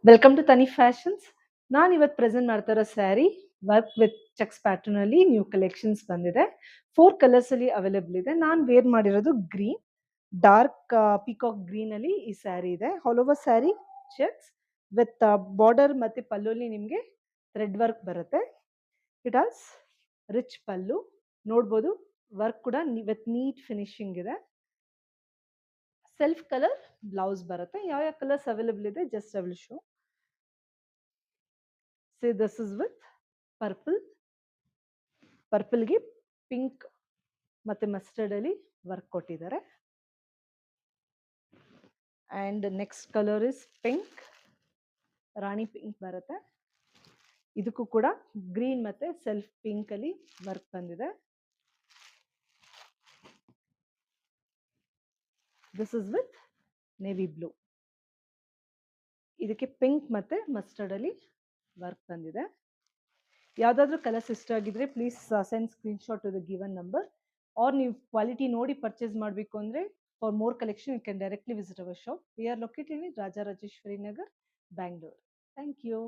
Welcome to ತನಿ fashions. ನಾನು ಇವತ್ತು ಪ್ರೆಸೆಂಟ್ ಮಾಡ್ತಾ ಇರೋ sari work with cheques pattern ಅಲ್ಲಿ ನ್ಯೂ ಕಲೆಕ್ಷನ್ಸ್ ಬಂದಿದೆ. 4 ಕಲರ್ಸ್ ಅಲ್ಲಿ ಅವೈಲೇಬಲ್ ಇದೆ. ನಾನು ವೇರ್ ಮಾಡಿರೋದು ಗ್ರೀನ್, ಡಾರ್ಕ್ ಪಿಕಾಕ್ ಗ್ರೀನ್ ಅಲ್ಲಿ ಈ ಸ್ಯಾರಿ ಇದೆ. All over sari checks with border ಮತ್ತೆ ಪಲ್ಲುಲಿ ನಿಮಗೆ ಥ್ರೆಡ್ ವರ್ಕ್ ಬರುತ್ತೆ. ಇಟ್ ಹಾಸ್ ರಿಚ್ ಪಲ್ಲು ನೋಡ್ಬೋದು. ವರ್ಕ್ ಕೂಡ ವಿತ್ ನೀಟ್ ಫಿನಿಶಿಂಗ್ ಇದೆ. ಸೆಲ್ಫ್ ಕಲರ್ ಬ್ಲೌಸ್ ಬರುತ್ತೆ. ಯಾವ ಯಾವ ಕಲರ್ಸ್ ಅವೈಲೇಬಲ್ ಇದೆ just I will show. See, this is with purple. ಪರ್ಪಲ್ಗೆ ಪಿಂಕ್ ಮತ್ತೆ ಮಸ್ಟರ್ಡ್ ಅಲ್ಲಿ ವರ್ಕ್ ಕೊಟ್ಟಿದ್ದಾರೆ. And next colour is pink, rani pink ಬರುತ್ತೆ. ಇದಕ್ಕೂ ಕೂಡ ಗ್ರೀನ್ ಮತ್ತೆ ಸೆಲ್ಫ್ ಪಿಂಕ್ ಅಲ್ಲಿ ವರ್ಕ್ ಬಂದಿದೆ. This is with navy blue. ಇದಕ್ಕೆ ಪಿಂಕ್ ಮತ್ತೆ ಮಸ್ಟರ್ಡ್ ಅಲ್ಲಿ ವರ್ಕ್ ಬಂದಿದೆ. ಯಾವುದಾದ್ರೂ ಕಲರ್ಸ್ ಇಷ್ಟ ಆಗಿದ್ರೆ please send screenshot to the given number. Or ನೀವು ಕ್ವಾಲಿಟಿ ನೋಡಿ ಪರ್ಚೇಸ್ ಮಾಡಬೇಕು ಅಂದರೆ for more collection you can directly visit our shop. We are located in Rajarajeshwari Nagar, Bangalore. Thank you.